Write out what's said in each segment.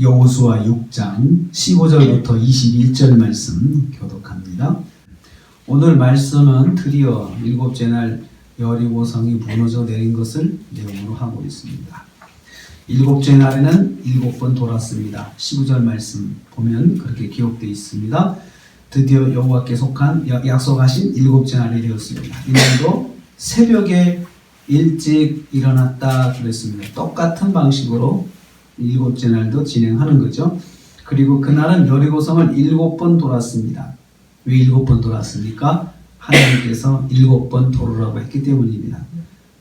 여호수아 6장 15절부터 21절 말씀 교독합니다. 오늘 말씀은 드디어 일곱째 날 여리고성이 무너져 내린 것을 내용으로 하고 있습니다. 일곱째 날에는 7번 돌았습니다. 15절 말씀 보면 그렇게 기록되어 있습니다. 드디어 여호와께 속한 약속하신 일곱째 날이 되었습니다. 이날도 새벽에 일찍 일어났다 그랬습니다. 똑같은 방식으로 일곱째 날도 진행하는 거죠. 그리고 그날은 여리고성을 7번 돌았습니다. 왜 7번 돌았습니까? 하나님께서 7번 돌으라고 했기 때문입니다.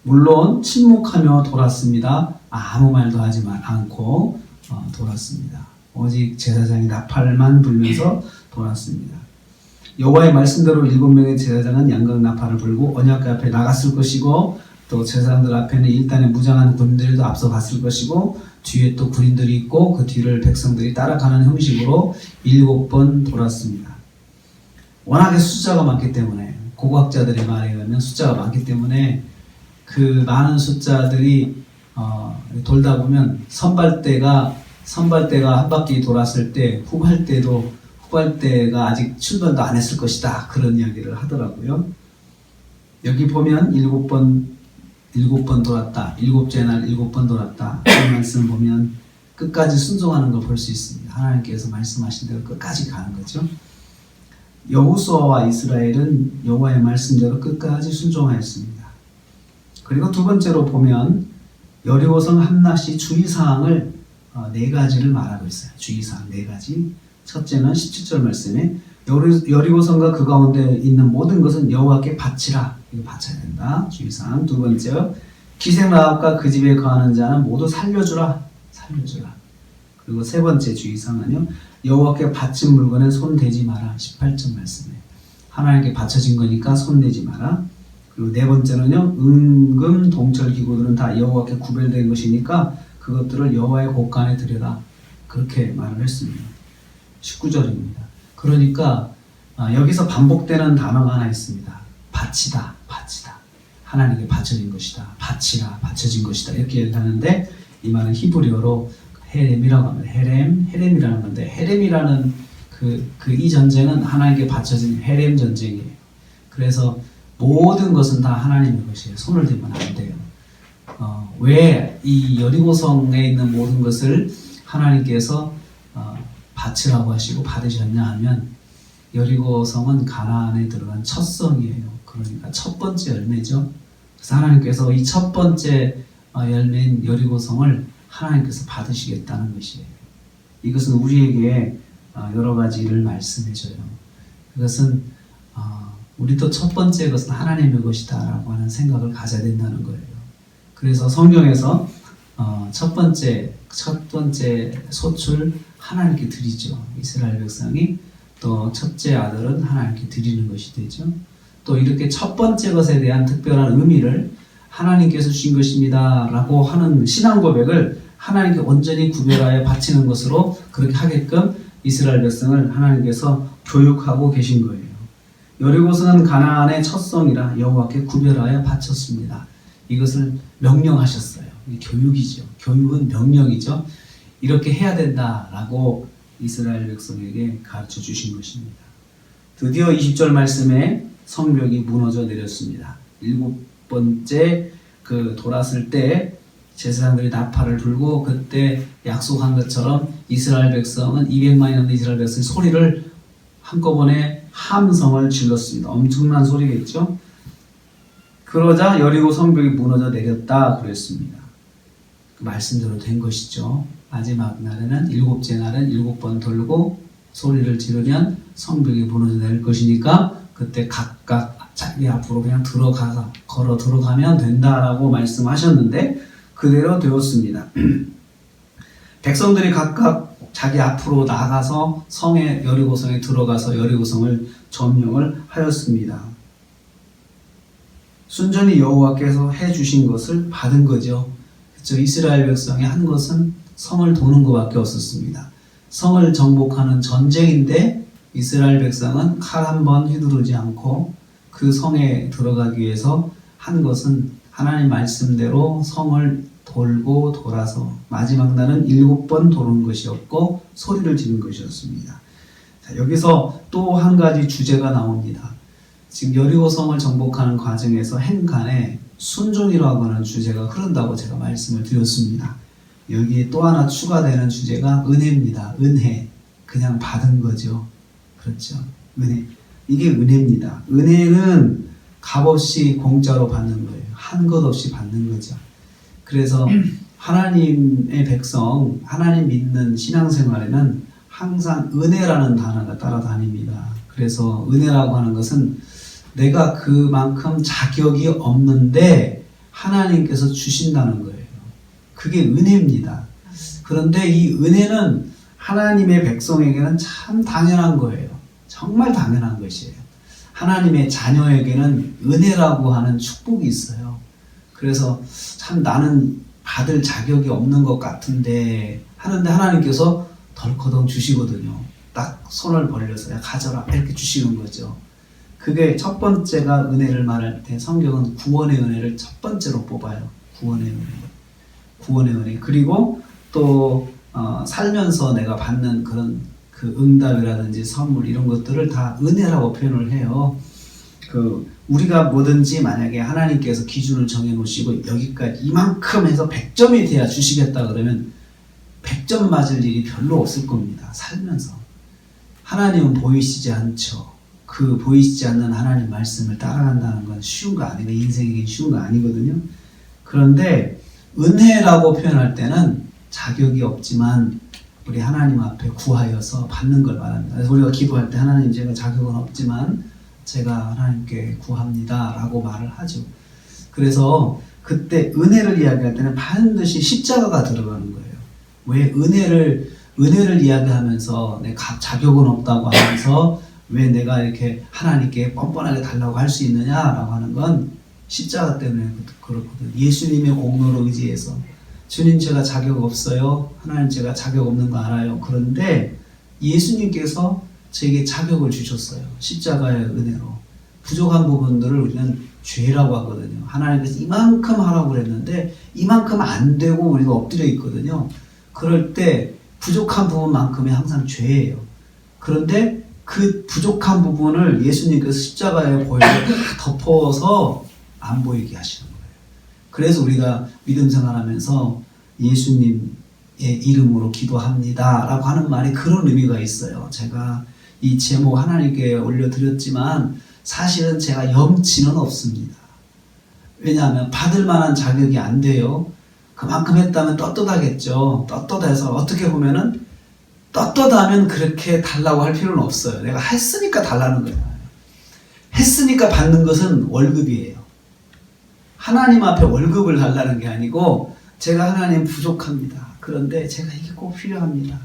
물론 침묵하며 돌았습니다. 아무 말도 하지 않고 돌았습니다. 오직 제사장이 나팔만 불면서 돌았습니다. 여호와의 말씀대로 7명의 제사장은 양각 나팔을 불고 언약궤 앞에 나갔을 것이고, 또 제사장들 앞에는 일단의 무장한 군인들도 앞서갔을 것이고, 뒤에 또 군인들이 있고 그 뒤를 백성들이 따라가는 형식으로 7번 돌았습니다. 워낙에 숫자가 많기 때문에, 고고학자들의 말에 의하면 숫자가 많기 때문에 그 많은 숫자들이 돌다 보면 선발대가 한 바퀴 돌았을 때 후발대가 아직 출발도 안 했을 것이다, 그런 이야기를 하더라고요. 여기 보면 7번 돌았다, 7째 날 7번 돌았다, 이 말씀 보면 끝까지 순종하는 걸 볼 수 있습니다. 하나님께서 말씀하신 대로 끝까지 가는 거죠. 여호수아와 이스라엘은 여호와의 말씀대로 끝까지 순종하였습니다. 그리고 두 번째로 보면 여리고성 함낫이 주의사항을 4가지를 말하고 있어요. 주의사항 4가지. 첫째는 17절 말씀에 여리고성과 그 가운데 있는 모든 것은 여호와께 바치라. 이거 바쳐야 된다. 주의사항. 두 번째, 기생라합과 그 집에 거하는 자는 모두 살려주라. 그리고 세 번째 주의사항은요, 여호와께 바친 물건에 손 대지 마라. 18절 말씀에 하나님께 바쳐진 거니까 손 대지 마라. 그리고 네 번째는요, 은금 동철 기구들은 다 여호와께 구별된 것이니까 그것들을 여호와의 곳간에 드려라. 그렇게 말을 했습니다. 19절입니다. 그러니까 여기서 반복되는 단어가 하나 있습니다. 바치다. 하나님께 바쳐진 것이다. 바치라, 바쳐진 것이다. 이렇게 얘기하는데, 이 말은 히브리어로 헤렘이라고 합니다. 헤렘이라는 건데, 헤렘이라는 이 전쟁은 하나님께 바쳐진 헤렘 전쟁이에요. 그래서 모든 것은 다 하나님의 것이에요. 손을 대면 안 돼요. 왜 이 여리고성에 있는 모든 것을 하나님께서 바치라고 하시고 받으셨냐 하면, 여리고성은 가나안에 들어간 첫 성이에요. 그러니까 첫 번째 열매죠. 그래서 하나님께서 이 첫 번째 열매인 여리고성을 하나님께서 받으시겠다는 것이에요. 이것은 우리에게 여러 가지를 말씀해줘요. 그것은 우리도 첫 번째 것은 하나님의 것이다 라고 하는 생각을 가져야 된다는 거예요. 그래서 성경에서 첫 번째 소출 하나님께 드리죠. 이스라엘 백성이 또 첫째 아들은 하나님께 드리는 것이 되죠. 또 이렇게 첫 번째 것에 대한 특별한 의미를 하나님께서 주신 것입니다 라고 하는 신앙 고백을 하나님께 온전히 구별하여 바치는 것으로 그렇게 하게끔 이스라엘 백성을 하나님께서 교육하고 계신 거예요. 여리고성은 가나안의 첫 성이라 여호와께 구별하여 바쳤습니다. 이것을 명령하셨어요. 교육이죠. 교육은 명령이죠. 이렇게 해야 된다라고 이스라엘 백성에게 가르쳐 주신 것입니다. 드디어 20절 말씀에 성벽이 무너져 내렸습니다. 7번째 돌았을 때 제사장들이 나팔을 불고, 그때 약속한 것처럼 이스라엘 백성은 200만이 넘는 이스라엘 백성이 소리를 한꺼번에 함성을 질렀습니다. 엄청난 소리겠죠. 그러자 여리고 성벽이 무너져 내렸다 그랬습니다. 그 말씀대로 된 것이죠. 마지막 날에는 7째 날은 7번 돌고 소리를 지르면 성벽이 무너져 내릴 것이니까 그때 각각 자기 앞으로 그냥 걸어 들어가면 된다라고 말씀하셨는데 그대로 되었습니다. 백성들이 각각 자기 앞으로 나가서 여리고성에 들어가서 여리고성을 점령을 하였습니다. 순전히 여호와께서 해주신 것을 받은 거죠. 그렇죠? 이스라엘 백성이 한 것은 성을 도는 것밖에 없었습니다. 성을 정복하는 전쟁인데 이스라엘 백성은 칼 한 번 휘두르지 않고 그 성에 들어가기 위해서 한 것은 하나님 말씀대로 성을 돌고 돌아서 마지막 날은 7번 도는 것이었고 소리를 지른 것이었습니다. 자, 여기서 또 한 가지 주제가 나옵니다. 지금 여리고성을 정복하는 과정에서 행간에 순종이라고 하는 주제가 흐른다고 제가 말씀을 드렸습니다. 여기에 또 하나 추가되는 주제가 은혜입니다. 은혜. 그냥 받은 거죠. 그렇죠. 은혜. 이게 은혜입니다. 은혜는 값없이 공짜로 받는 거예요. 한 것 없이 받는 거죠. 그래서 하나님의 백성, 하나님 믿는 신앙생활에는 항상 은혜라는 단어가 따라다닙니다. 그래서 은혜라고 하는 것은 내가 그만큼 자격이 없는데 하나님께서 주신다는 거예요. 그게 은혜입니다. 그런데 이 은혜는 하나님의 백성에게는 참 당연한 거예요. 정말 당연한 것이에요. 하나님의 자녀에게는 은혜라고 하는 축복이 있어요. 그래서 참 나는 받을 자격이 없는 것 같은데 하는데 하나님께서 덜커덩 주시거든요. 딱 손을 벌려서 야 가져라 이렇게 주시는 거죠. 그게 첫 번째가 은혜를 말할 때 성경은 구원의 은혜를 첫 번째로 뽑아요. 구원의 은혜. 구원의 은혜. 그리고 또 살면서 내가 받는 그런 그 응답이라든지 선물 이런 것들을 다 은혜라고 표현을 해요. 우리가 뭐든지 만약에 하나님께서 기준을 정해 놓으시고 여기까지 이만큼 해서 100점이 돼야 주시겠다 그러면 100점 맞을 일이 별로 없을 겁니다. 살면서. 하나님은 보이시지 않죠. 그 보이시지 않는 하나님 말씀을 따라간다는 건 쉬운 거 아니고 인생에게 쉬운 거 아니거든요. 그런데 은혜라고 표현할 때는 자격이 없지만 우리 하나님 앞에 구하여서 받는 걸 말합니다. 그래서 우리가 기도할 때 하나님 제가 자격은 없지만 제가 하나님께 구합니다 라고 말을 하죠. 그래서 그때 은혜를 이야기할 때는 반드시 십자가가 들어가는 거예요. 왜 은혜를 이야기하면서 내 자격은 없다고 하면서 왜 내가 이렇게 하나님께 뻔뻔하게 달라고 할 수 있느냐라고 하는 건 십자가 때문에 그렇거든요. 예수님의 공로로 의지해서 주님 제가 자격 없어요. 하나님 제가 자격 없는 거 알아요. 그런데 예수님께서 제게 자격을 주셨어요. 십자가의 은혜로. 부족한 부분들을 우리는 죄라고 하거든요. 하나님께서 이만큼 하라고 그랬는데 이만큼 안 되고 우리가 엎드려 있거든요. 그럴 때 부족한 부분만큼이 항상 죄예요. 그런데 그 부족한 부분을 예수님께서 십자가에 보여서 덮어서 안 보이게 하시는 거예요. 그래서 우리가 믿음 생활하면서 예수님의 이름으로 기도합니다 라고 하는 말이 그런 의미가 있어요. 제가 이 제목 하나님께 올려드렸지만 사실은 제가 염치는 없습니다. 왜냐하면 받을 만한 자격이 안 돼요. 그만큼 했다면 떳떳하겠죠. 떳떳해서 어떻게 보면은 떳떳하면 그렇게 달라고 할 필요는 없어요. 내가 했으니까 달라는 거예요. 했으니까 받는 것은 월급이에요. 하나님 앞에 월급을 달라는 게 아니고 제가 하나님 부족합니다. 그런데 제가 이게 꼭 필요합니다.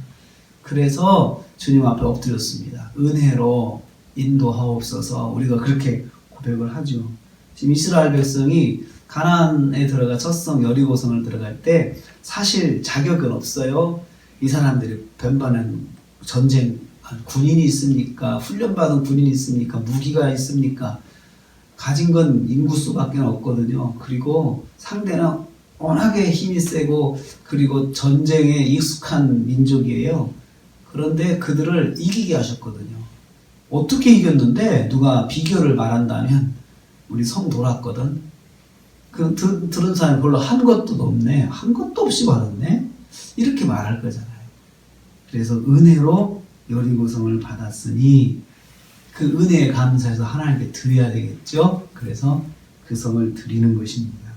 그래서 주님 앞에 엎드렸습니다. 은혜로 인도하옵소서. 우리가 그렇게 고백을 하죠. 지금 이스라엘 백성이 가나안에 들어가 첫성 여리고성을 들어갈 때 사실 자격은 없어요. 이 사람들이 변반은 전쟁 군인이 있습니까? 훈련받은 군인이 있습니까? 무기가 있습니까? 가진 건 인구수밖에 없거든요. 그리고 상대는 워낙에 힘이 세고 그리고 전쟁에 익숙한 민족이에요. 그런데 그들을 이기게 하셨거든요. 어떻게 이겼는데 누가 비결을 말한다면 우리 성 돌았거든. 그 들은 사람이 별로 한 것도 없네. 한 것도 없이 받았네. 이렇게 말할 거잖아요. 그래서 은혜로 여리고성을 받았으니 그 은혜에 감사해서 하나님께 드려야 되겠죠. 그래서 그 성을 드리는 것입니다.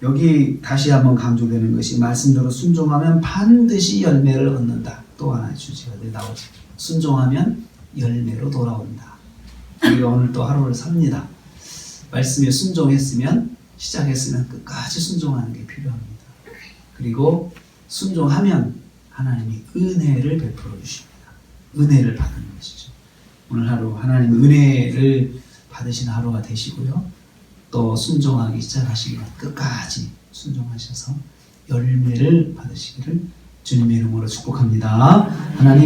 여기 다시 한번 강조되는 것이 말씀대로 순종하면 반드시 열매를 얻는다. 또 하나의 주제가 나오죠. 순종하면 열매로 돌아온다. 우리가 오늘 또 하루를 삽니다. 말씀에 순종했으면 시작했으면 끝까지 순종하는 게 필요합니다. 그리고 순종하면 하나님이 은혜를 베풀어 주십니다. 은혜를 받는 것이죠. 오늘 하루 하나님 은혜를 받으시는 하루가 되시고요. 또 순종하기 시작하시면 끝까지 순종하셔서 열매를 받으시기를 주님의 이름으로 축복합니다. 하나님